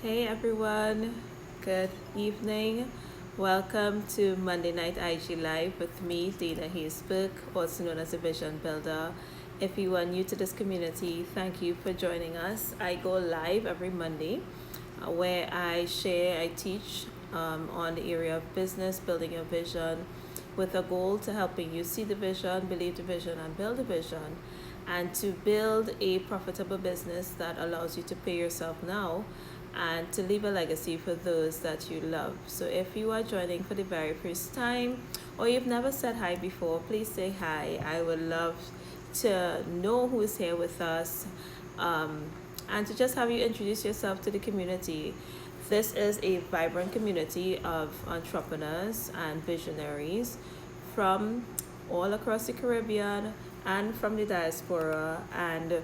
Hey everyone, good evening. Welcome to Monday Night IG Live with me, Dana Hayesburg, also known as a Vision Builder. If you are new to this community, thank you for joining us. I go live every Monday where I teach on the area of business, building your vision, with a goal to helping you see the vision, believe the vision, and build the vision, and to build a profitable business that allows you to pay yourself now and to leave a legacy for those that you love. So if you are joining for the very first time or you've never said hi before, please say hi. I would love to know who's here with us, and to just have you introduce yourself to the community. This is a vibrant community of entrepreneurs and visionaries from all across the Caribbean and from the diaspora, and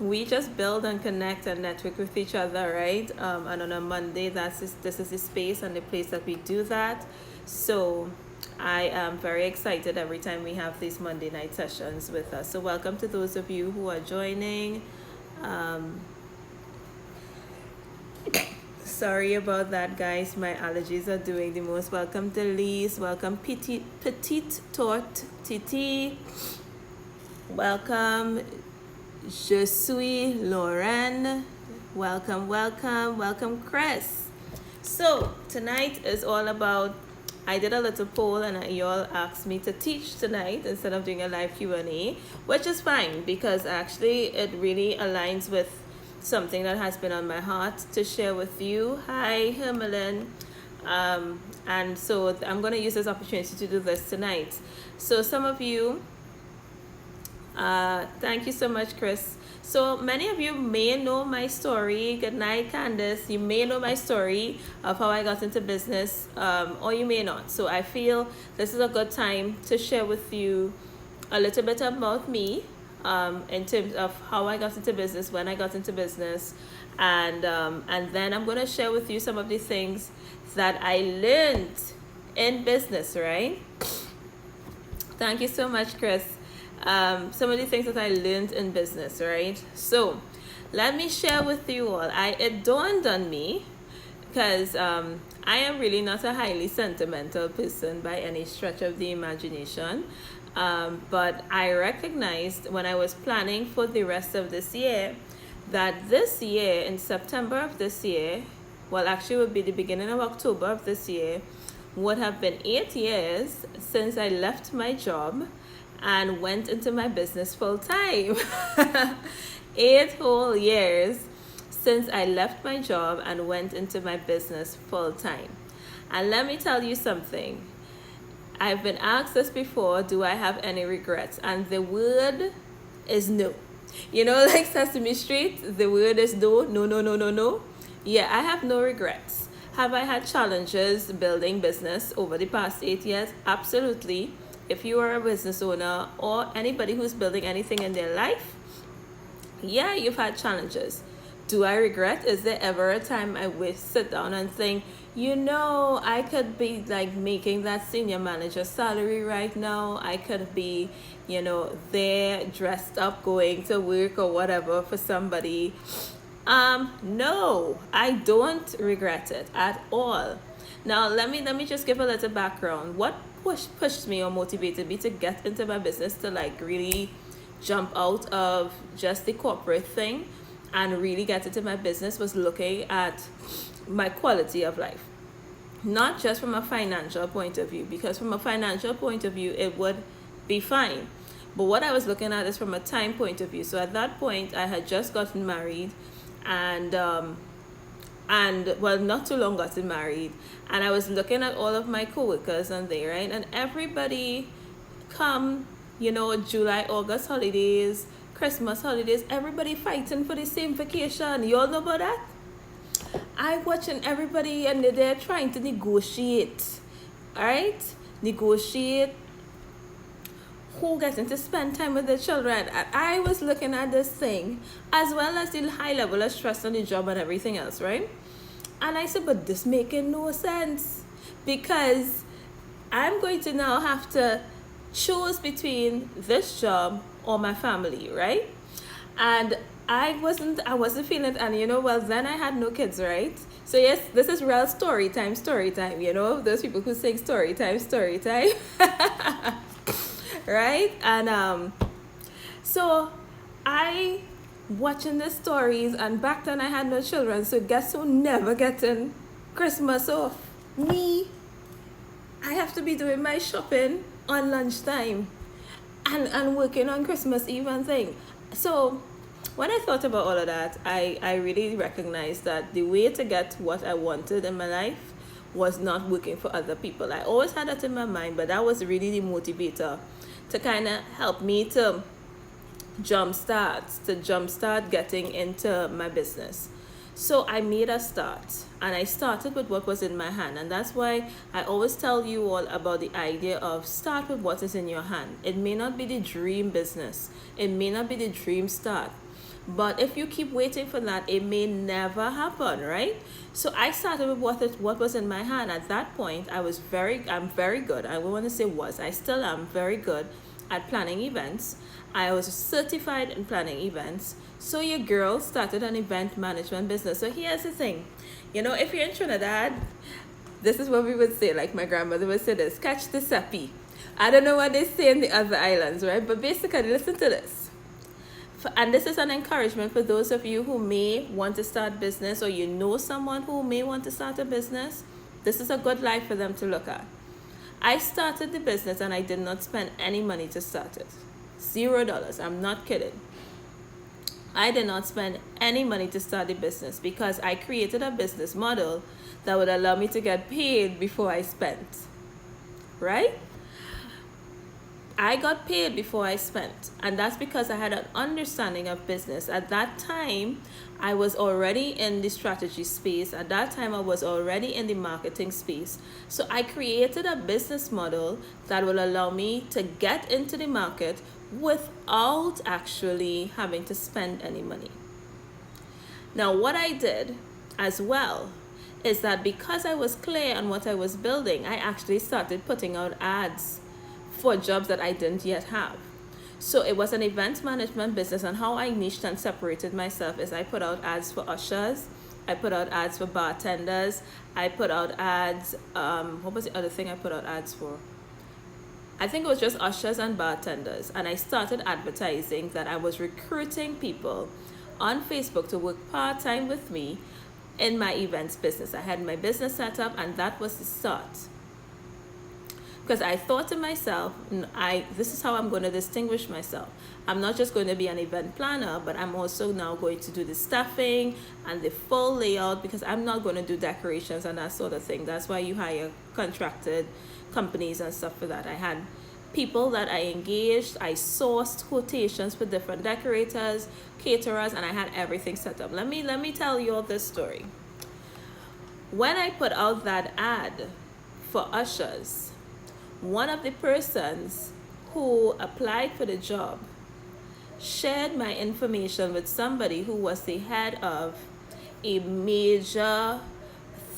we just build and connect and network with each other, right? And on a Monday, this is the space and the place that we do that. So I am very excited every time we have these Monday night sessions with us. So welcome to those of you who are joining. Sorry about that, guys. My allergies are doing the most. Welcome Delise. Welcome Petite Torte Titi. Welcome Je suis Lauren. Welcome Chris. So tonight is all about, I did a little poll and you all asked me to teach tonight instead of doing a live Q&A, which is fine because actually it really aligns with something that has been on my heart to share with you. Hi Hermelin. And so I'm going to use this opportunity to do this tonight. So some of you, thank you so much, Chris. So many of you may know my story. Good night, Candace. You may know my story of how I got into business, or you may not. So I feel this is a good time to share with you a little bit about me, in terms of how I got into business, when I got into business, and then I'm going to share with you some of the things that I learned in business, right? Thank you so much, Chris. Some of the things that I learned in business, right? So let me share with you all. It dawned on me because I am really not a highly sentimental person by any stretch of the imagination. But I recognized when I was planning for the rest of this year that this year, in September of this year, well, actually it would be the beginning of October of this year, would have been 8 years since I left my job and went into my business full time. 8 whole years since I left my job and went into my business full time. And let me tell you something. I've been asked this before, do I have any regrets? And the word is no. You know, like Sesame Street, the word is no, no, no, no, no, no. Yeah, I have no regrets. Have I had challenges building business over the past 8 years? Absolutely. If you are a business owner or anybody who's building anything in their life, yeah, you've had challenges. Do I regret? Is there ever a time I wish sit down and think, I could be like making that senior manager salary right now. I could be, there dressed up going to work or whatever for somebody. No, I don't regret it at all. Now let me just give a little background. What pushed me or motivated me to get into my business, to like really jump out of just the corporate thing and really get into my business, was looking at my quality of life. Not just from a financial point of view, because from a financial point of view it would be fine. But what I was looking at is from a time point of view. So at that point I had just gotten married and well, not too long gotten married, and I was looking at all of my coworkers and they, right, and everybody come, July, August holidays, Christmas holidays, everybody fighting for the same vacation. You all know about that? I watching everybody and they're trying to negotiate, all right? Negotiate who getting to spend time with their children. And I was looking at this thing, as well as the high level of stress on the job and everything else, right? And I said, but this making no sense, because I'm going to now have to choose between this job or my family, right? And I wasn't feeling it, and well, then I had no kids, right? So yes, this is real story time, those people who sing story time, right? And so I watching the stories, and back then I had no children, so guess who never getting Christmas off? Me. I have to be doing my shopping on lunchtime and working on Christmas Eve and thing. So when I thought about all of that, I really recognized that the way to get what I wanted in my life was not working for other people. I always had that in my mind, but that was really the motivator to kind of help me to jumpstart getting into my business. So I made a start, and I started with what was in my hand, and that's why I always tell you all about the idea of start with what is in your hand. It may not be the dream business, it may not be the dream start, but if you keep waiting for that, it may never happen, right? So I started with what was in my hand. At that point, I'm very good. I want to say I still am very good at planning events. I was certified in planning events. So your girl started an event management business. So here's the thing. If you're in Trinidad, this is what we would say, like my grandmother would say this, catch the sappy. I don't know what they say in the other islands, right? But basically, listen to this. And this is an encouragement for those of you who may want to start business, or you know someone who may want to start a business. This is a good life for them to look at. I started the business and I did not spend any money to start it. $0. I'm not kidding. I did not spend any money to start the business because I created a business model that would allow me to get paid before I spent. Right? I got paid before I spent, and that's because I had an understanding of business. At that time, I was already in the strategy space. At that time, I was already in the marketing space. So I created a business model that will allow me to get into the market without actually having to spend any money. Now, what I did as well is that because I was clear on what I was building, I actually started putting out ads for jobs that I didn't yet have. So it was an event management business, and how I niched and separated myself is I put out ads for ushers, I put out ads for bartenders, I put out ads, what was the other thing I put out ads for? I think it was just ushers and bartenders. And I started advertising that I was recruiting people on Facebook to work part-time with me in my events business. I had my business set up, and that was the start. Because I thought to myself, this is how I'm going to distinguish myself. I'm not just going to be an event planner, but I'm also now going to do the staffing and the full layout, because I'm not going to do decorations and that sort of thing. That's why you hire contracted companies and stuff for that. I had people that I engaged. I sourced quotations for different decorators, caterers, and I had everything set up. Let me tell you all this story. When I put out that ad for ushers, one of the persons who applied for the job shared my information with somebody who was the head of a major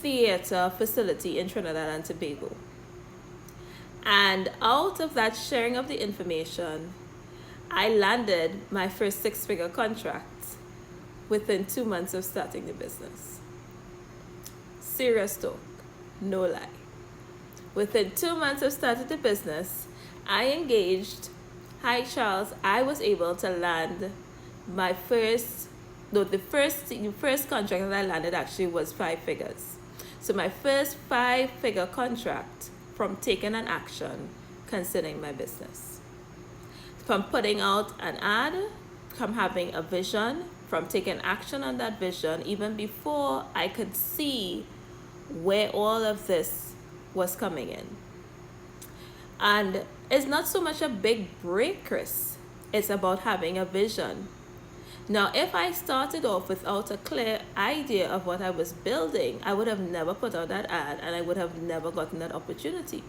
theater facility in Trinidad and Tobago. And out of that sharing of the information, I landed my first 6-figure contract within 2 months of starting the business. Serious talk, no lie. Within 2 months of starting the business, I engaged, hi Charles, I was able to land my the first contract that I landed actually was 5 figures. So my first 5-figure contract from taking an action concerning my business. From putting out an ad, from having a vision, from taking action on that vision, even before I could see where all of this was coming in. And it's not so much a big break, Chris. It's about having a vision. Now, if I started off without a clear idea of what I was building, I would have never put out that ad, and I would have never gotten that opportunity.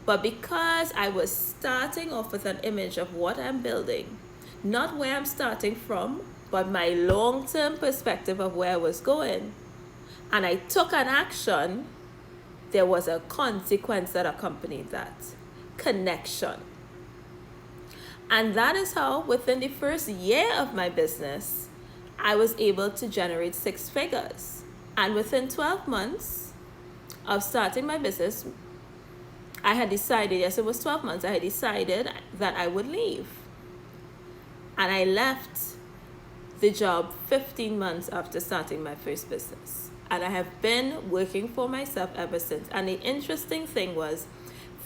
But because I was starting off with an image of what I'm building, not where I'm starting from, but my long-term perspective of where I was going, and I took an action, there was a consequence that accompanied that. Connection. And that is how, within the first year of my business, I was able to generate 6 figures. And within 12 months of starting my business, I had decided, yes, it was 12 months, I had decided that I would leave. And I left the job 15 months after starting my first business. And I have been working for myself ever since. And the interesting thing was,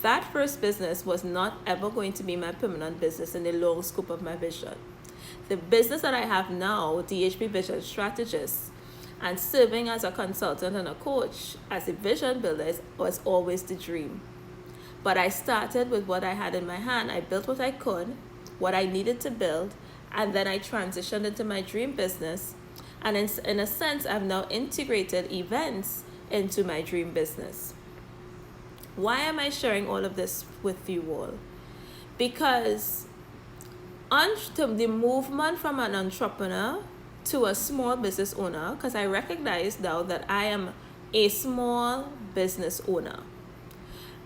that first business was not ever going to be my permanent business in the long scope of my vision. The business that I have now, DHP Vision Strategist, and serving as a consultant and a coach as a vision builder, was always the dream. But I started with what I had in my hand. I built what I could, what I needed to build, and then I transitioned into my dream business. And in a sense, I've now integrated events into my dream business. Why am I sharing all of this with you all? Because the movement from an entrepreneur to a small business owner, because I recognize now that I am a small business owner.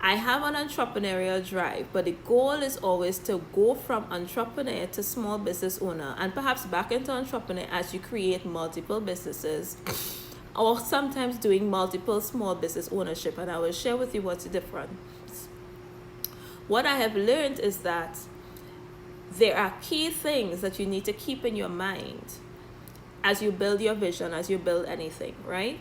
I have an entrepreneurial drive, but the goal is always to go from entrepreneur to small business owner, and perhaps back into entrepreneur as you create multiple businesses, or sometimes doing multiple small business ownership. And I will share with you what's the difference. What I have learned is that there are key things that you need to keep in your mind as you build your vision, as you build anything, right?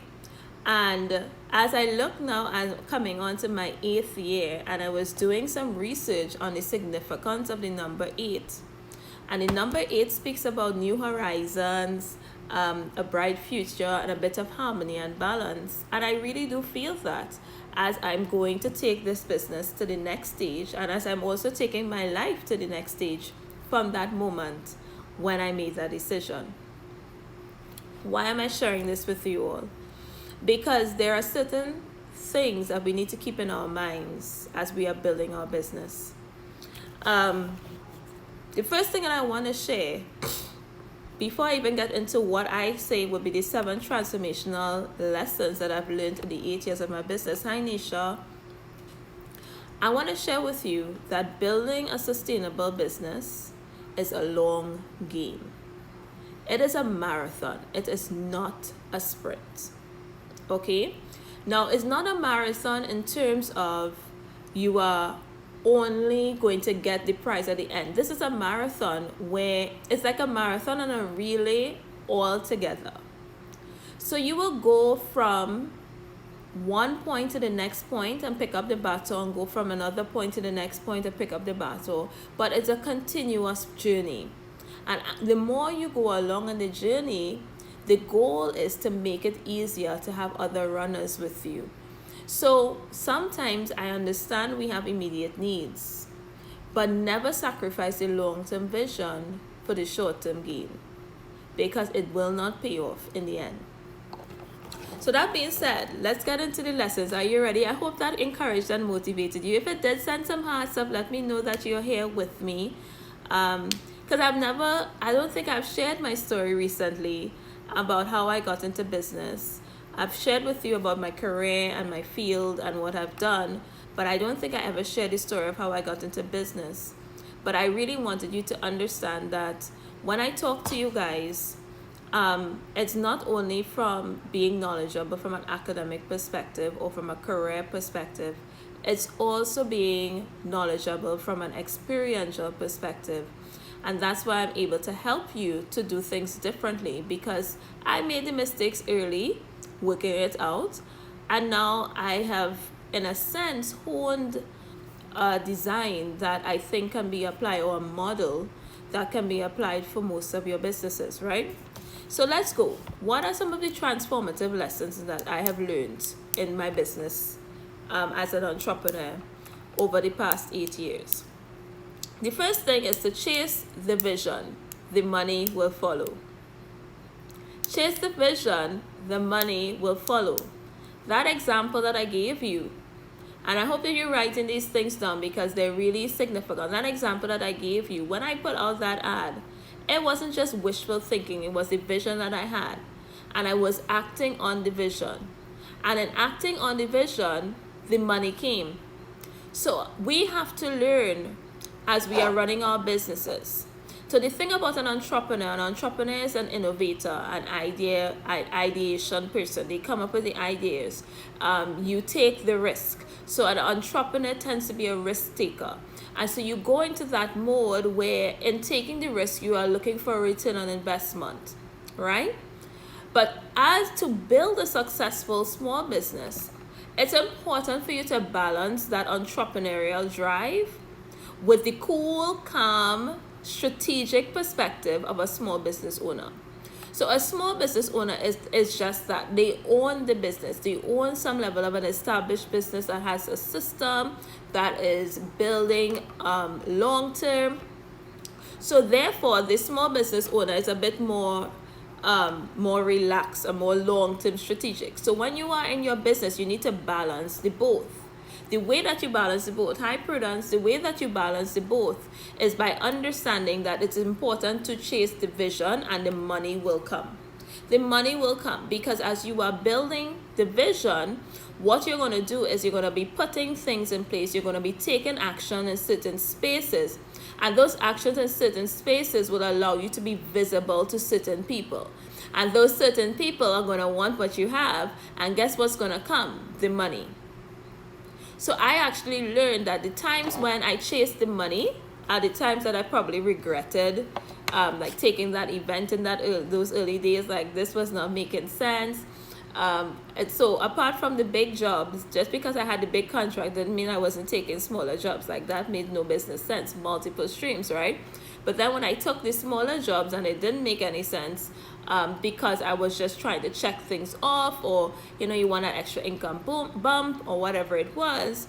And as I look now, I'm coming on to my 8th year, and I was doing some research on the significance of the number 8. And the number 8 speaks about new horizons, a bright future, and a bit of harmony and balance. And I really do feel that as I'm going to take this business to the next stage, and as I'm also taking my life to the next stage from that moment when I made that decision. Why am I sharing this with you all? Because there are certain things that we need to keep in our minds as we are building our business. The first thing that I want to share, before I even get into what I say would be the 7 transformational lessons that I've learned in the 8 years of my business. Hi, Nisha. I want to share with you that building a sustainable business is a long game. It is a marathon. It is not a sprint. Okay? Now, it's not a marathon in terms of you are only going to get the prize at the end. This is a marathon where it's like a marathon and a relay all together. So you will go from one point to the next point and pick up the baton, and go from another point to the next point and pick up the baton. But it's a continuous journey. And the more you go along on the journey, the goal is to make it easier to have other runners with you. So sometimes I understand we have immediate needs, but never sacrifice the long-term vision for the short-term gain, because it will not pay off in the end. So that being said, let's get into the lessons. Are you ready? I hope that encouraged and motivated you. If it did, send some hearts up. Let me know that you're here with me. Because I don't think I've shared my story recently about how I got into business. I've shared with you about my career and my field and what I've done, but I don't think I ever shared the story of how I got into business. But I really wanted you to understand that when I talk to you guys, it's not only from being knowledgeable from an academic perspective or from a career perspective, it's also being knowledgeable from an experiential perspective. And that's why I'm able to help you to do things differently, because I made the mistakes early, working it out, and now I have, in a sense, honed a design that I think can be applied, or a model that can be applied for most of your businesses, right? So let's go. What are some of the transformative lessons that I have learned in my business as an entrepreneur over the past 8 years? The first thing is to chase the vision. The money will follow. Chase the vision, the money will follow. That example that I gave you, and I hope that you're writing these things down because they're really significant. That example that I gave you, when I put out that ad, it wasn't just wishful thinking. It was the vision that I had, and I was acting on the vision. And in acting on the vision, the money came. So we have to learn, as we are running our businesses, So the thing about an entrepreneur is an innovator, an ideation person. They come up with the ideas. You take the risk. So an entrepreneur tends to be a risk taker. And so you go into that mode where in taking the risk, you are looking for a return on investment, right? But as to build a successful small business, it's important for you to balance that entrepreneurial drive with the cool, calm, strategic perspective of a small business owner. So a small business owner is just that. They own the business. They own some level of an established business that has a system that is building long term. So therefore, the small business owner is a bit more relaxed and more long-term strategic. So when you are in your business, you need to balance the both. The way that you balance the both, high prudence, the way that you balance the both is by understanding that it's important to chase the vision and the money will come. The money will come because as you are building the vision, what you're going to do is you're going to be putting things in place. You're going to be taking action in certain spaces. And those actions in certain spaces will allow you to be visible to certain people. And those certain people are going to want what you have. And guess what's going to come? The money. So I actually learned that the times when I chased the money are the times that I probably regretted, like taking that event in those early days. Like, this was not making sense. And so apart from the big jobs, just because I had the big contract didn't mean I wasn't taking smaller jobs. Like, that made no business sense. Multiple streams, right? But then when I took the smaller jobs and it didn't make any sense, because I was just trying to check things off, or you want an extra income bump or whatever it was,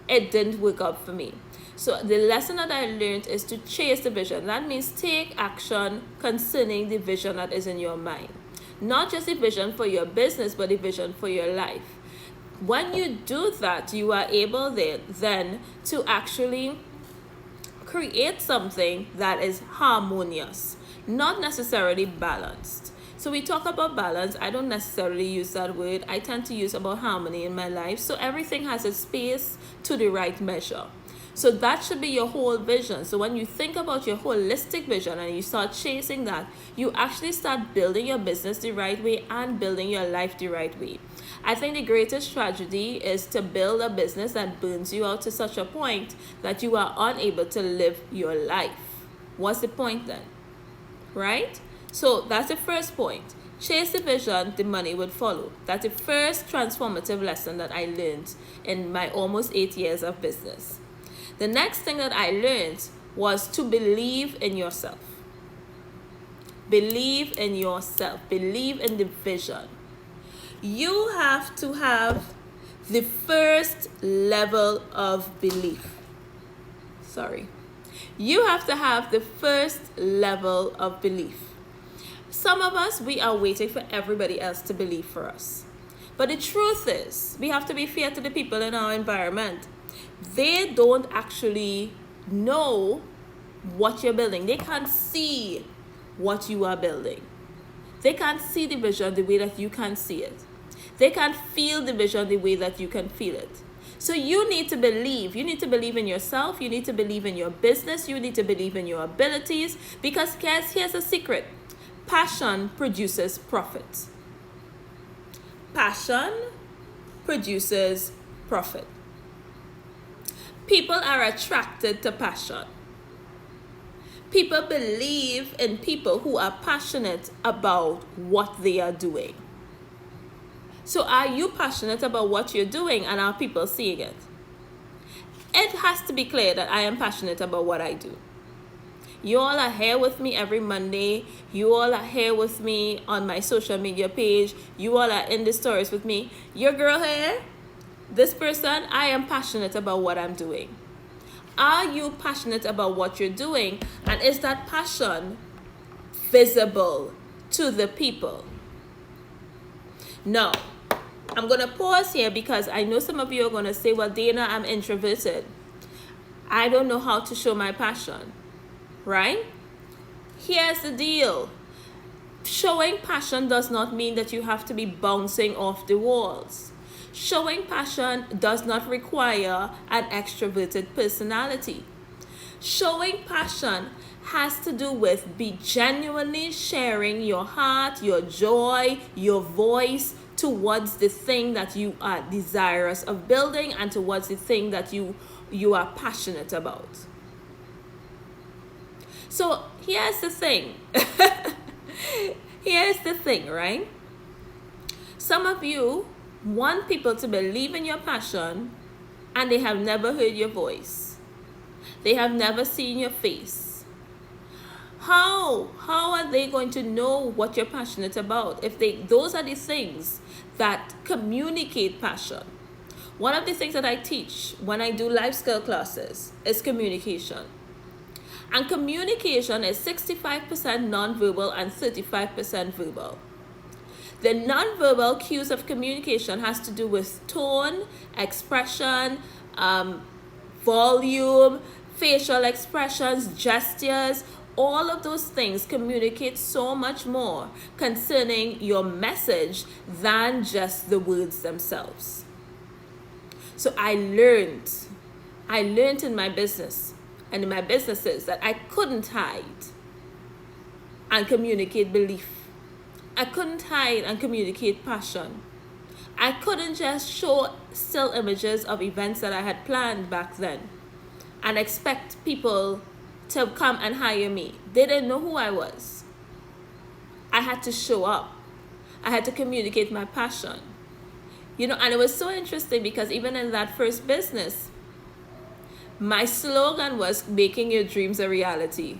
it didn't work out for me. So the lesson that I learned is to chase the vision. That means take action concerning the vision that is in your mind. Not just the vision for your business, but the vision for your life. When you do that, you are able then to actually create something that is harmonious, not necessarily balanced. So we talk about balance. I don't necessarily use that word. I tend to use about harmony in my life. So everything has a space to the right measure. So that should be your whole vision. So when you think about your holistic vision and you start chasing that, you actually start building your business the right way and building your life the right way. I think the greatest tragedy is to build a business that burns you out to such a point that you are unable to live your life. What's the point then? Right? So that's the first point. Chase the vision, the money would follow. That's the first transformative lesson that I learned in my almost 8 years of business. The next thing that I learned was to believe in yourself. Believe in yourself. Believe in the vision. You have to have the first level of belief. You have to have the first level of belief. Some of us, we are waiting for everybody else to believe for us. But the truth is, we have to be fair to the people in our environment. They don't actually know what you're building. They can't see what you are building. They can't see the vision the way that you can see it. They can't feel the vision the way that you can feel it. So you need to believe. You need to believe in yourself. You need to believe in your business. You need to believe in your abilities. Because guys, here's a secret. Passion produces profit. Passion produces profit. People are attracted to passion. People believe in people who are passionate about what they are doing. So are you passionate about what you're doing, and are people seeing it? It has to be clear that I am passionate about what I do. You all are here with me every Monday. You all are here with me on my social media page. You all are in the stories with me. Your girl here, this person, I am passionate about what I'm doing. Are you passionate about what you're doing? And is that passion visible to the people? Now, I'm going to pause here because I know some of you are going to say, well, Dana, I'm introverted. I don't know how to show my passion. Right? Here's the deal. Showing passion does not mean that you have to be bouncing off the walls. Showing passion does not require an extroverted personality. Showing passion has to do with be genuinely sharing your heart, your joy, your voice towards the thing that you are desirous of building and towards the thing that you are passionate about. So here's the thing. Here's the thing, right? Some of you want people to believe in your passion and they have never heard your voice. They have never seen your face. How are they going to know what you're passionate about if those are the things that communicate passion? One of the things that I teach when I do life skill classes is communication. And communication is 65% nonverbal and 35% verbal. The nonverbal cues of communication has to do with tone, expression, volume, facial expressions, gestures. All of those things communicate so much more concerning your message than just the words themselves. So I learned in my business and in my businesses that I couldn't hide and communicate belief. I couldn't hide and communicate passion. I couldn't just show still images of events that I had planned back then and expect people to come and hire me. They didn't know who I was. I had to show up. I had to communicate my passion. And it was so interesting because even in that first business, my slogan was making your dreams a reality.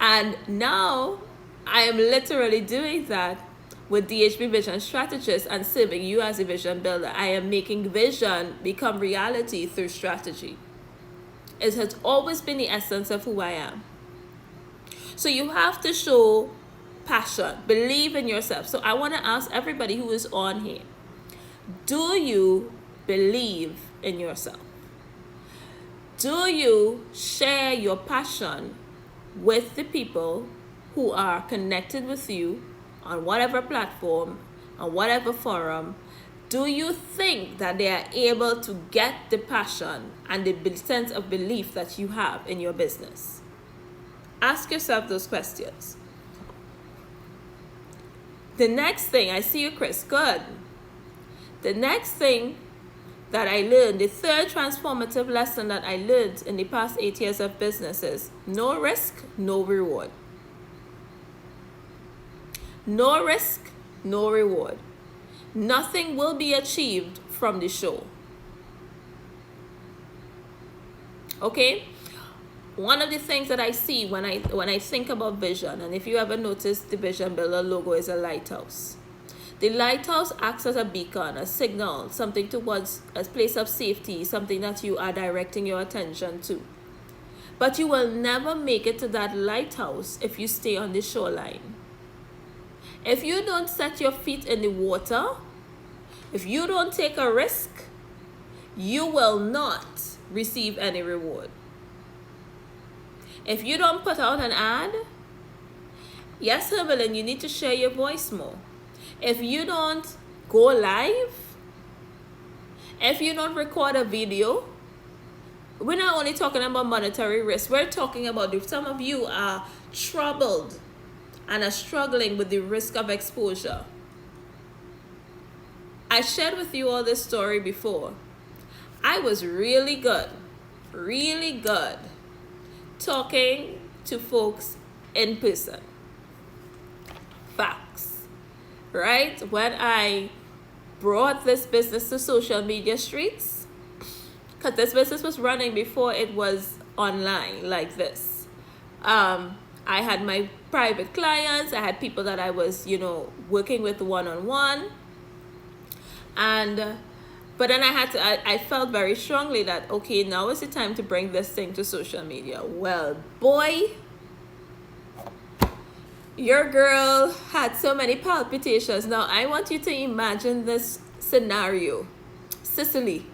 And now I am literally doing that with DHB Vision Strategist and serving you as a vision builder. I am making vision become reality through strategy. It has always been the essence of who I am. So you have to show passion, believe in yourself. So I want to ask everybody who is on here, do you believe in yourself? Do you share your passion with the people who are connected with you on whatever platform, on whatever forum? Do you think that they are able to get the passion and the sense of belief that you have in your business? Ask yourself those questions. The next thing, I see you, Chris, good. The next thing that I learned, the third transformative lesson that I learned in the past 8 years of business is no risk, no reward. No risk, no reward. Nothing will be achieved from the show. Okay? One of the things that I see when I think about vision, and if you ever notice, the Vision Builder logo is a lighthouse. The lighthouse acts as a beacon, a signal, something towards a place of safety, something that you are directing your attention to. But you will never make it to that lighthouse if you stay on the shoreline. If you don't set your feet in the water, if you don't take a risk, you will not receive any reward. If you don't put out an ad, yes, Evelyn, you need to share your voice more. If you don't go live, if you don't record a video, we're not only talking about monetary risk, we're talking about if some of you are troubled and are struggling with the risk of exposure. I shared with you all this story before. I was really good talking to folks in person. Facts, right? When I brought this business to social media streets, because this business was running before it was online like this. I had my private clients, I had people that I was, working with one-on-one. But then I felt very strongly that, okay, now is the time to bring this thing to social media. Well, boy, your girl had so many palpitations. Now, I want you to imagine this scenario. Sicily.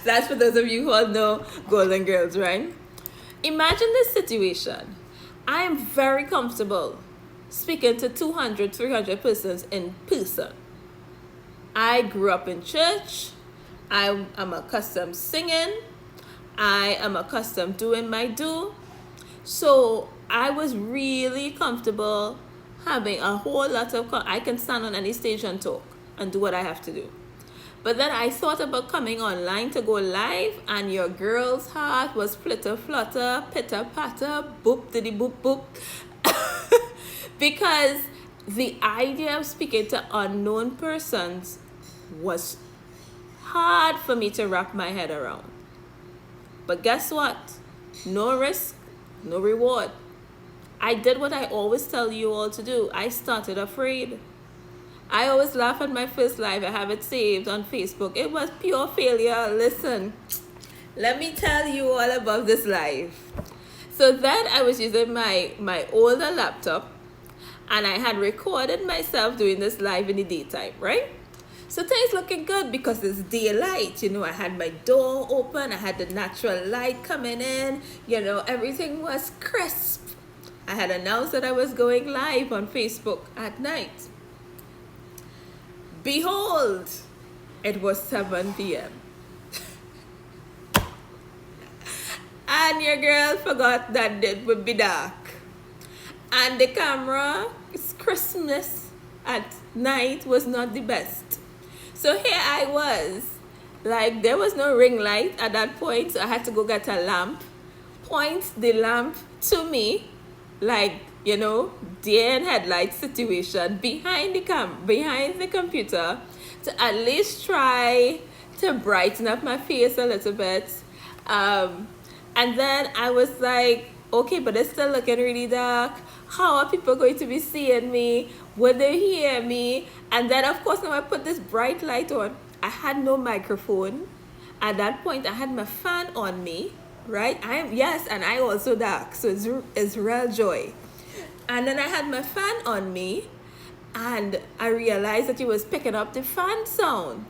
That's for those of you who all know Golden Girls, right? Imagine this situation. I am very comfortable speaking to 200, 300 persons in person. I grew up in church. I'm accustomed singing. I am accustomed doing my do. So I was really comfortable having a whole lot of, I can stand on any stage and talk and do what I have to do. But then I thought about coming online to go live, and your girl's heart was flitter flutter, pitter patter, boop diddy boop boop. Because the idea of speaking to unknown persons was hard for me to wrap my head around. But guess what? No risk, no reward. I did what I always tell you all to do. I started afraid. I always laugh at my first live. I have it saved on Facebook. It was pure failure. Listen, let me tell you all about this live. So then I was using my older laptop, and I had recorded myself doing this live in the daytime, right? So things looking good because it's daylight. I had my door open. I had the natural light coming in. Everything was crisp. I had announced that I was going live on Facebook at night. Behold, it was 7 p.m. And your girl forgot that it would be dark. And the camera's crispness at night was not the best. So here I was. Like, there was no ring light at that point, so I had to go get a lamp. Point the lamp to me, like, deer in headlights situation behind the computer, to at least try to brighten up my face a little bit. And then I was like, okay, but it's still looking really dark. How are people going to be seeing me? Would they hear me? And then, of course, now I put this bright light on. I had no microphone. At that point, I had my fan on me, right? And I also dark, so it's real joy. And then I had my fan on me, and I realized that it was picking up the fan sound.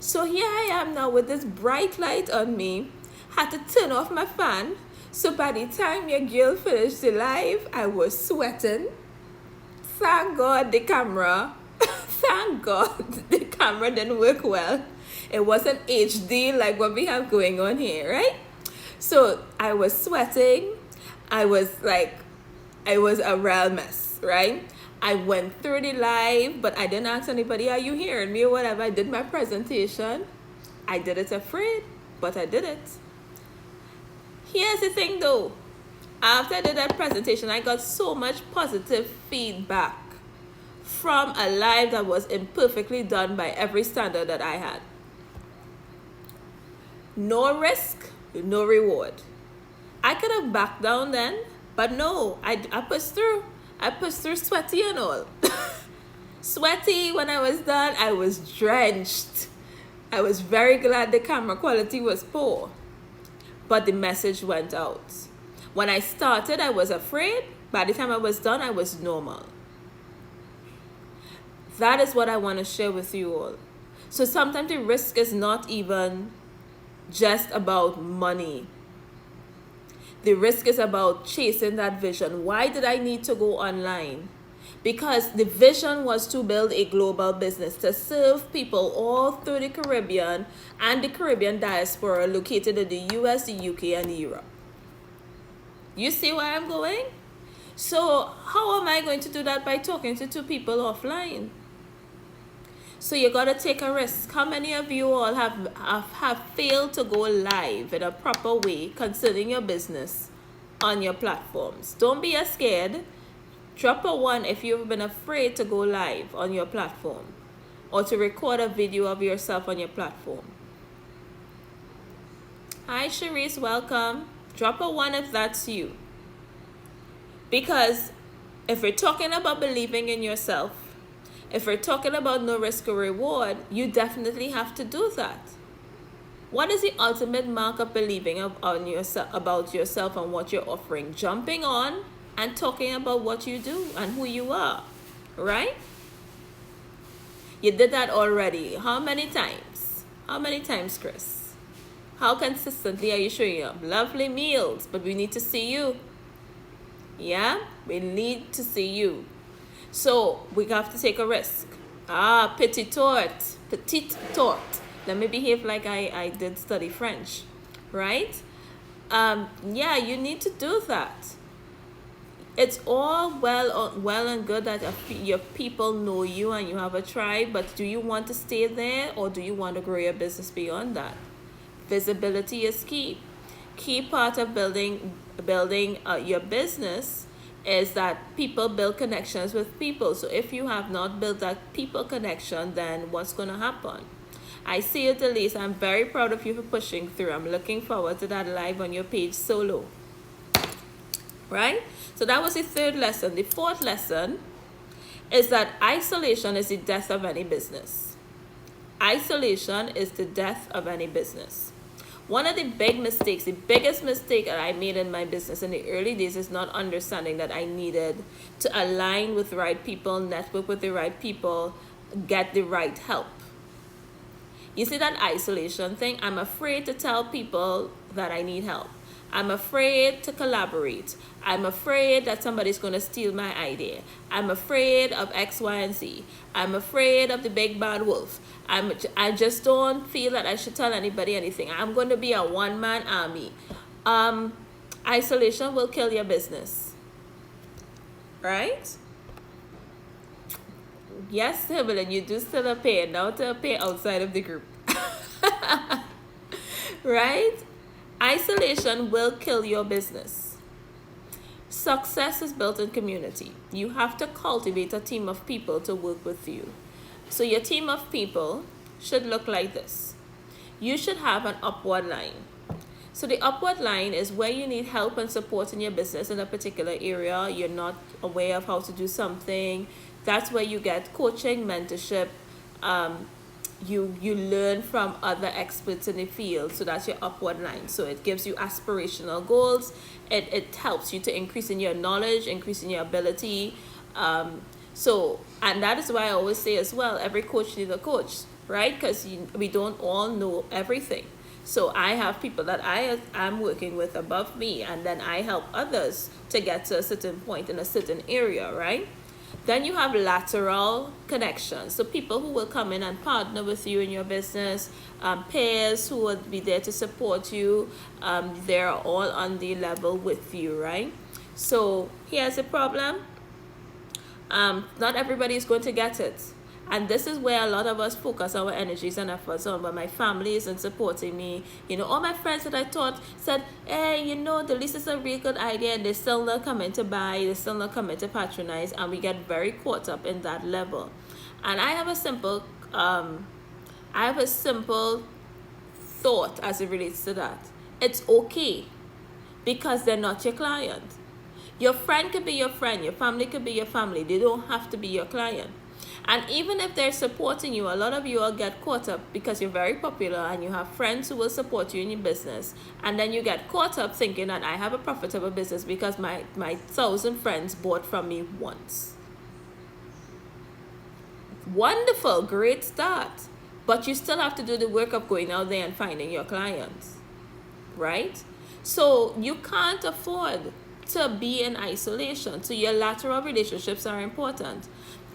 So here I am now with this bright light on me. Had to turn off my fan. So by the time your girl finished the live, I was sweating. Thank God the camera didn't work well. It wasn't HD like what we have going on here, right? So I was sweating. It was a real mess, right? I went through the live, but I didn't ask anybody, are you hearing me or whatever. I did my presentation. I did it afraid, but I did it. Here's the thing though. After I did that presentation, I got so much positive feedback from a live that was imperfectly done by every standard that I had. No risk, no reward. I could have backed down then, but no, I pushed through. I pushed through sweaty and all. Sweaty when I was done. I was drenched. I was very glad the camera quality was poor, but the message went out. When I started, I was afraid. By the time I was done, I was normal. That is what I want to share with you all. So sometimes the risk is not even just about money. The risk is about chasing that vision. Why did I need to go online? Because the vision was to build a global business to serve people all through the Caribbean and the Caribbean diaspora located in the US, the UK, and Europe. You see where I'm going? So how am I going to do that? By talking to two people offline. So you got to take a risk. How many of you all have failed to go live in a proper way concerning your business on your platforms? Don't be scared. Drop a 1 if you've been afraid to go live on your platform or to record a video of yourself on your platform. Hi Sharice, welcome. Drop a 1 if that's you. Because if we're talking about believing in yourself, if we're talking about no risk or reward, you definitely have to do that. What is the ultimate mark of believing about yourself and what you're offering? Jumping on and talking about what you do and who you are, right? You did that already. How many times? How many times, Chris? How consistently are you showing up? Lovely meals, but we need to see you. Yeah, we need to see you. So we have to take a risk. Petite torte. Let me behave like I did study French, right? Yeah, you need to do that. It's all well and good that your people know you and you have a tribe, but do you want to stay there, or do you want to grow your business beyond that? Visibility is key. Key part of building your business is that people build connections with people. So if you have not built that people connection, then what's going to happen? I see it, Elise. I'm very proud of you for pushing through. I'm looking forward to that live on your page solo. Right? So that was the third lesson. The fourth lesson is that isolation is the death of any business. Isolation is the death of any business. One of the big mistakes, the biggest mistake that I made in my business in the early days, is not understanding that I needed to align with the right people, network with the right people, get the right help. You see that isolation thing? I'm afraid to tell people that I need help. I'm afraid to collaborate. I'm afraid that somebody's going to steal my idea. I'm afraid of X, Y, and Z. I'm afraid of the big bad wolf. I just don't feel that I should tell anybody anything. I'm going to be a one-man army. Isolation will kill your business. Right? Yes, Evelyn, you do still appear. Now to appear outside of the group. Right? Isolation will kill your business. Success is built in community. You have to cultivate a team of people to work with you. So your team of people should look like this. You should have an upward line. So the upward line is where you need help and support in your business in a particular area. You're not aware of how to do something. That's where you get coaching, mentorship. You learn from other experts in the field. So that's your upward line. So it gives you aspirational goals. It helps you to increase in your knowledge, increase in your ability. And that is why I always say as well, every coach needs a coach, right? Because we don't all know everything. So I have people that I'm working with above me, and then I help others to get to a certain point in a certain area, right? Then you have lateral connections. So people who will come in and partner with you in your business, peers who will be there to support you, they're all on the level with you, right? So here's the problem. Not everybody is going to get it. And this is where a lot of us focus our energies and efforts on. But my family isn't supporting me. All my friends that I taught said, hey, the list is a really good idea. And they still not coming to buy. They still not coming to patronize. And we get very caught up in that level. And I have a simple thought as it relates to that. It's okay, because they're not your client. Your friend could be your friend. Your family could be your family. They don't have to be your client. And even if they're supporting you, a lot of you will get caught up because you're very popular and you have friends who will support you in your business. And then you get caught up thinking that I have a profitable business because my 1,000 friends bought from me once. Wonderful, great start. But you still have to do the work of going out there and finding your clients, right? So you can't afford to be in isolation. So your lateral relationships are important.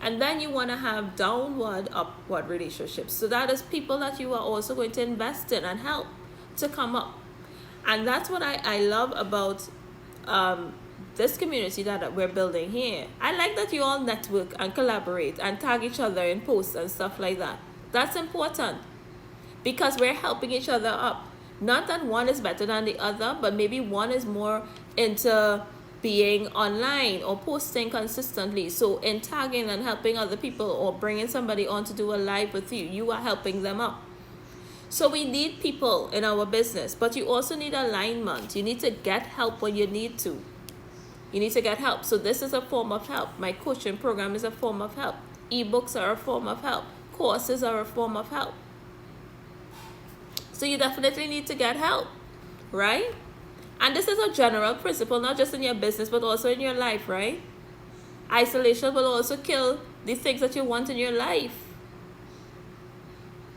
And then you want to have downward, upward relationships. So that is people that you are also going to invest in and help to come up. And that's what I love about this community that we're building here. I like that you all network and collaborate and tag each other in posts and stuff like that. That's important because we're helping each other up. Not that one is better than the other, but maybe one is more into being online or posting consistently. So in tagging and helping other people or bringing somebody on to do a live with you, you are helping them up. So we need people in our business, but you also need alignment. You need to get help when you need to. You need to get help. So this is a form of help. My coaching program is a form of help. Ebooks are a form of help. Courses are a form of help. So you definitely need to get help, right? And this is a general principle, not just in your business, but also in your life, right? Isolation will also kill the things that you want in your life.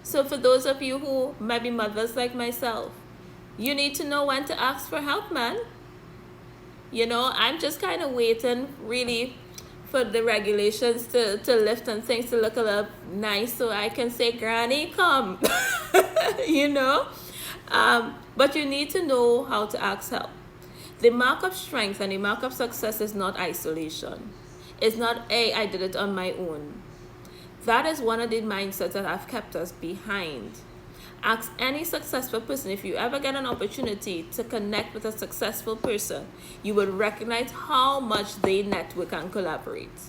So for those of you who might be mothers like myself, you need to know when to ask for help, man. I'm just kind of waiting, really, for the regulations to lift and things to look a little nice so I can say, Granny, come. But you need to know how to ask help. The mark of strength and the mark of success is not isolation. It's not, hey, I did it on my own. That is one of the mindsets that have kept us behind. Ask any successful person, if you ever get an opportunity to connect with a successful person, you will recognize how much they network and collaborate.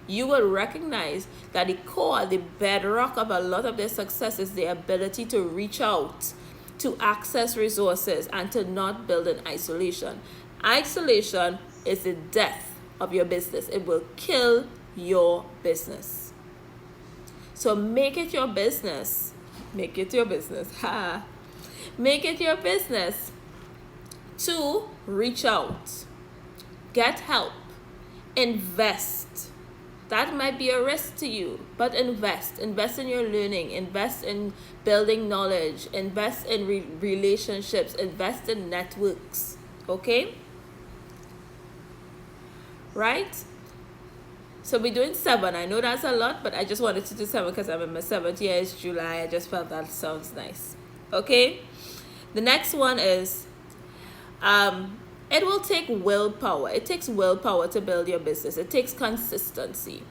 You will recognize that the core, the bedrock of a lot of their success is the ability to reach out, to access resources, and to not build in isolation. Isolation is the death of your business. It will kill your business. So make it your business. Make it your business. Make it your business to reach out, get help, invest. That might be a risk to you, but invest. Invest in your learning, invest in building knowledge, invest in relationships, invest in networks. Okay? Right? So we're doing 7. I know that's a lot, but I just wanted to do 7 because I'm in my 7th year. It's July. I just felt that sounds nice. Okay? The next one is, it will take willpower. It takes willpower to build your business. It takes consistency.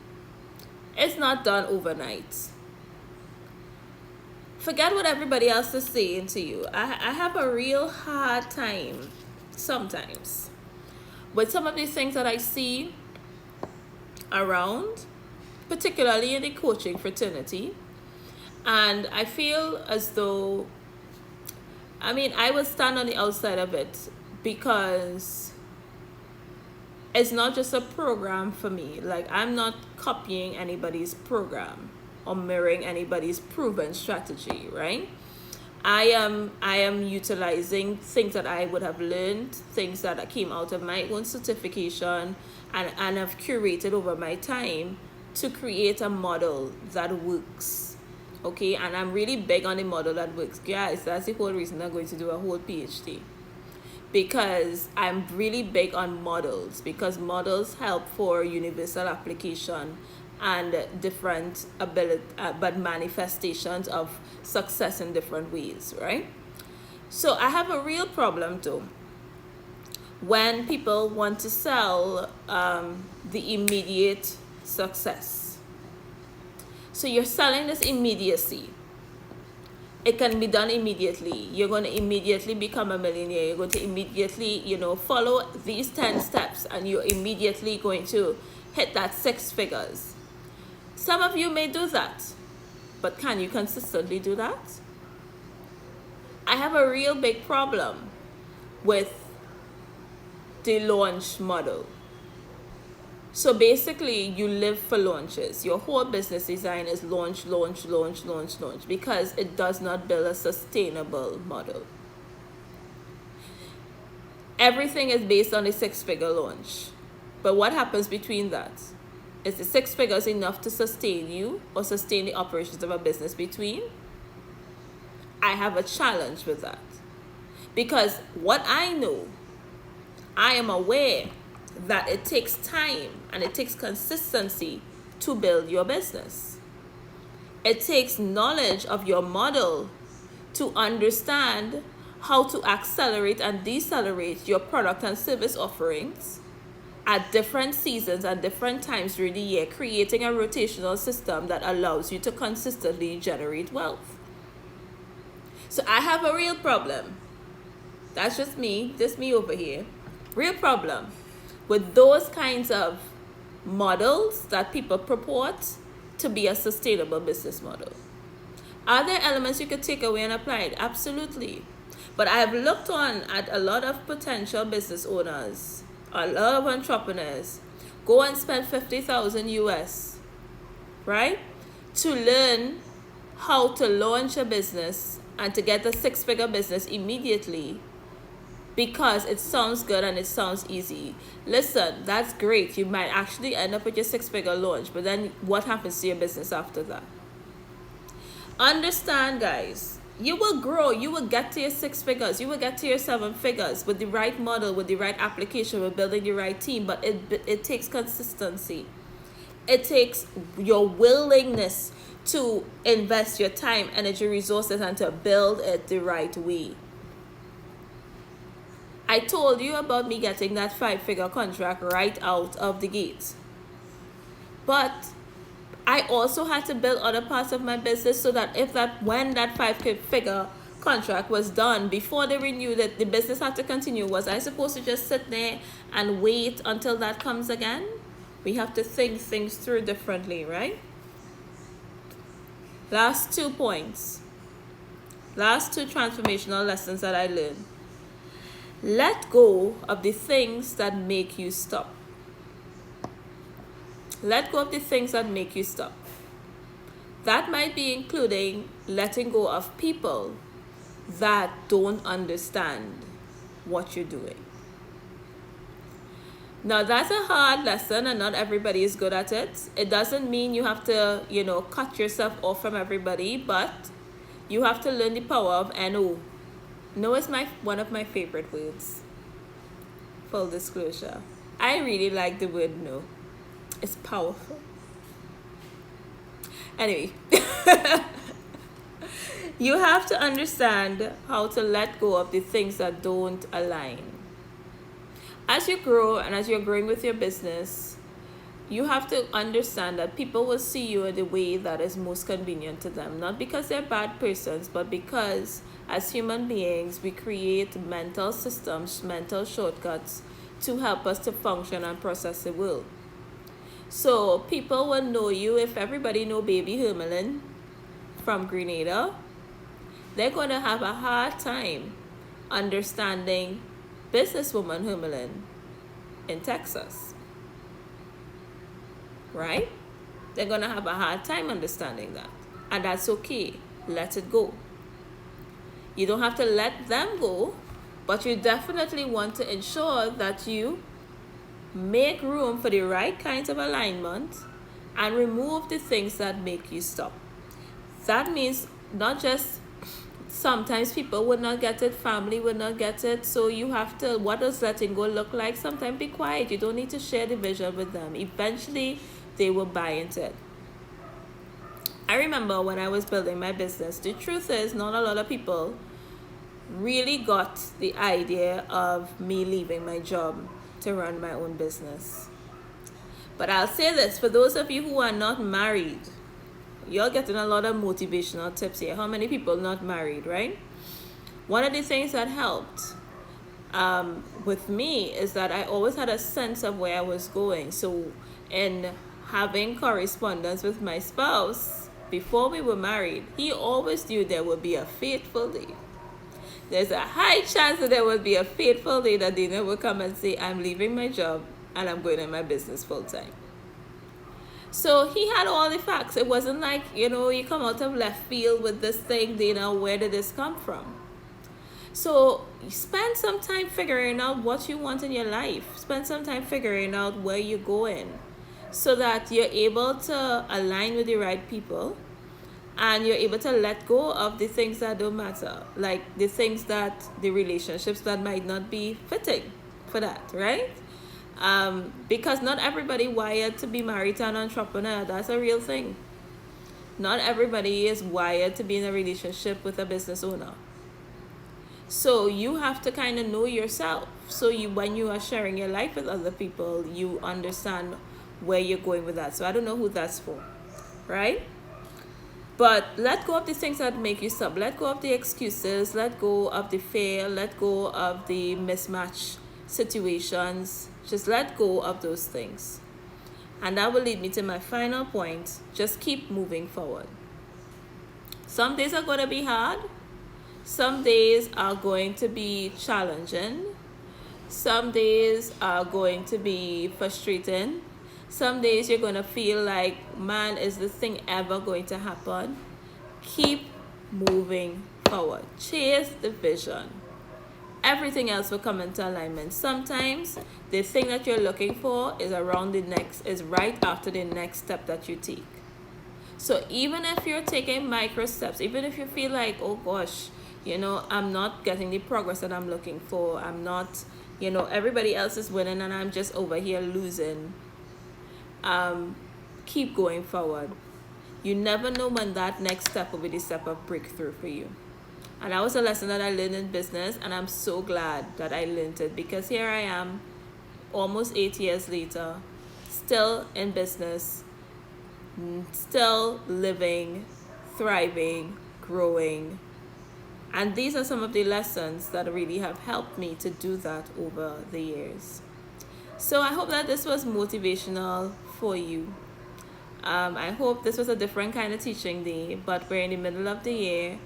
It's not done overnight. Forget what everybody else is saying to you. I have a real hard time sometimes with some of these things that I see around, particularly in the coaching fraternity. And I feel as though, I will stand on the outside of it because it's not just a program for me. Like, I'm not copying anybody's program or mirroring anybody's proven strategy, right? I am utilizing things that I would have learned, things that came out of my own certification, and have curated over my time to create a model that works. Okay, and I'm really big on the model that works. Guys, that's the whole reason I'm going to do a whole PhD. Because I'm really big on models, because models help for universal application and different but manifestations of success in different ways, right? So I have a real problem too when people want to sell the immediate success. So you're selling this immediacy. It can be done immediately. You're going to immediately become a millionaire. You're going to immediately, follow these 10 steps and you're immediately going to hit that 6 figures. Some of you may do that, but can you consistently do that? I have a real big problem with the launch model. So basically, you live for launches. Your whole business design is launch, launch, launch, launch, launch, because it does not build a sustainable model. Everything is based on a 6-figure launch. But what happens between that? Is the 6 figures enough to sustain you or sustain the operations of a business between? I have a challenge with that. Because what I know, I am aware that it takes time and it takes consistency to build your business. It takes knowledge of your model to understand how to accelerate and decelerate your product and service offerings at different seasons and different times during the year, creating a rotational system that allows you to consistently generate wealth. So I have a real problem. That's just me over here. Real problem with those kinds of models that people purport to be a sustainable business model. Are there elements you could take away and apply it? Absolutely. But I have looked on at a lot of potential business owners, a lot of entrepreneurs, go and spend 50,000 US, right? To learn how to launch a business and to get a 6-figure business immediately, because it sounds good and it sounds easy. Listen, that's great. You might actually end up with your 6-figure launch, but then what happens to your business after that? Understand, guys, you will grow. You will get to your 6 figures. You will get to your 7 figures with the right model, with the right application, with building the right team. But it takes consistency. It takes your willingness to invest your time, energy, resources, and to build it the right way. I told you about me getting that 5-figure contract right out of the gate. But I also had to build other parts of my business so that when that 5-figure contract was done, before they renewed it, the business had to continue. Was I supposed to just sit there and wait until that comes again? We have to think things through differently, right? Last 2 points. Last 2 transformational lessons that I learned. Let go of the things that make you stop. Let go of the things that make you stop. That might be including letting go of people that don't understand what you're doing. Now, that's a hard lesson, and not everybody is good at it. It doesn't mean you have to, cut yourself off from everybody, but you have to learn the power of NO. No is one of my favorite words. Full disclosure. I really like the word no. It's powerful. Anyway. You have to understand how to let go of the things that don't align. As you grow and as you're growing with your business, you have to understand that people will see you in the way that is most convenient to them. Not because they're bad persons, but because as human beings, we create mental systems, mental shortcuts to help us to function and process the world. So people will know you. If everybody know Baby Hermelin from Grenada, they're going to have a hard time understanding businesswoman Hermelin in Texas. Right? They're going to have a hard time understanding that. And that's okay. Let it go. You don't have to let them go, but you definitely want to ensure that you make room for the right kinds of alignment and remove the things that make you stop. That means not just sometimes people would not get it, family would not get it, so you have to, what does letting go look like? Sometimes be quiet. You don't need to share the vision with them. Eventually, they will buy into it. I remember when I was building my business, the truth is not a lot of people really got the idea of me leaving my job to run my own business. But I'll say this, for those of you who are not married, you're getting a lot of motivational tips here. How many people not married, right? One of the things that helped with me is that I always had a sense of where I was going. So in having correspondence with my spouse before we were married, he always knew there would be a fateful day. There's a high chance that there will be a fateful day that Dina will come and say, I'm leaving my job and I'm going in my business full time. So he had all the facts. It wasn't like, you come out of left field with this thing, Dina, where did this come from? So spend some time figuring out what you want in your life. Spend some time figuring out where you're going so that you're able to align with the right people. And you're able to let go of the things that don't matter, like the relationships that might not be fitting for that, right? Because not everybody wired to be married to an entrepreneur. That's a real thing. Not everybody is wired to be in a relationship with a business owner. So you have to kind of know yourself. So when you are sharing your life with other people, you understand where you're going with that. So I don't know who that's for, right? But let go of the things that make you stop. Let go of the excuses. Let go of the fear. Let go of the mismatch situations. Just let go of those things. And that will lead me to my final point. Just keep moving forward. Some days are going to be hard. Some days are going to be challenging. Some days are going to be frustrating. Some days you're going to feel like, man, is this thing ever going to happen? Keep moving forward. Chase the vision. Everything else will come into alignment. Sometimes the thing that you're looking for is right after the next step that you take. So even if you're taking micro steps, even if you feel like, oh gosh, I'm not getting the progress that I'm looking for. I'm not, everybody else is winning and I'm just over here losing. Keep going forward. You never know when that next step will be the step of breakthrough for you. And that was a lesson that I learned in business, and I'm so glad that I learned it, because here I am, almost 8 years later, still in business, still living, thriving, growing. And these are some of the lessons that really have helped me to do that over the years. So I hope that this was motivational for you. I hope this was a different kind of teaching day, but we're in the middle of the year.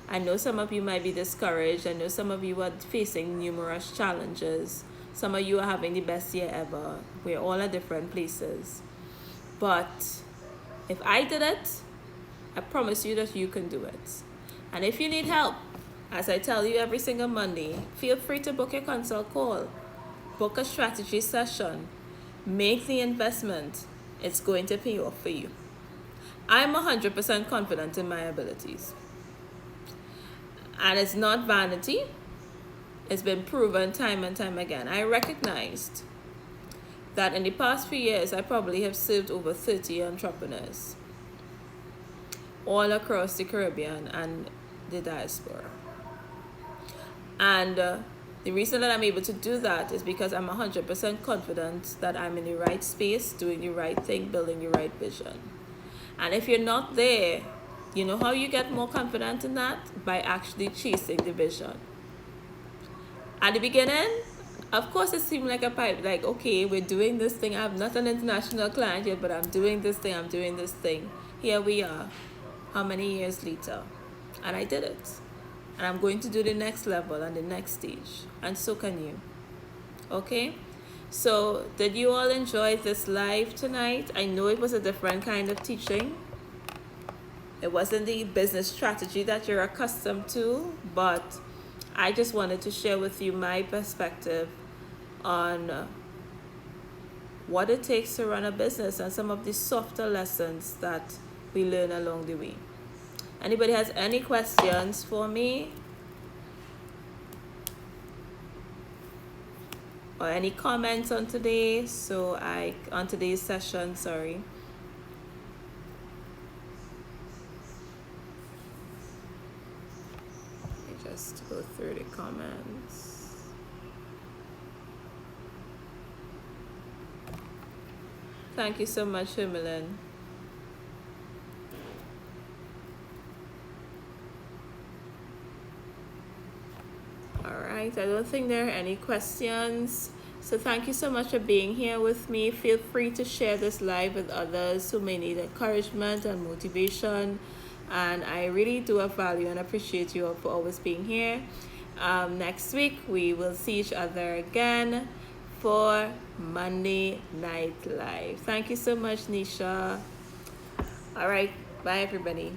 I know some of you might be discouraged. I know some of you are facing numerous challenges. Some of you are having the best year ever. We're all at different places. But if I did it, I promise you that you can do it. And if you need help, as I tell you every single Monday, feel free to book your consult call. Book a strategy session. Make the investment. It's going to pay off for you. I'm 100% confident in my abilities. And it's not vanity. It's been proven time and time again. I recognized that in the past few years, I probably have served over 30 entrepreneurs all across the Caribbean and the diaspora. And the reason that I'm able to do that is because I'm 100% confident that I'm in the right space, doing the right thing, building the right vision. And if you're not there, you know how you get more confident in that? By actually chasing the vision. At the beginning, of course, it seemed like a pipe, like, okay, we're doing this thing. I'm not an international client yet, but I'm doing this thing. Here we are, how many years later? And I did it. And I'm going to do the next level and the next stage. And so can you. Okay? So, did you all enjoy this live tonight? I know it was a different kind of teaching. It wasn't the business strategy that you're accustomed to, but I just wanted to share with you my perspective on what it takes to run a business and some of the softer lessons that we learn along the way. Anybody has any questions for me? Or any comments on today's session, sorry. Let me just go through the comments. Thank you so much, Himmelin. Alright, I don't think there are any questions. So thank you so much for being here with me. Feel free to share this live with others who may need encouragement and motivation. And I really do value and appreciate you all for always being here. Next week, we will see each other again for Monday Night Live. Thank you so much, Nisha. All right, bye everybody.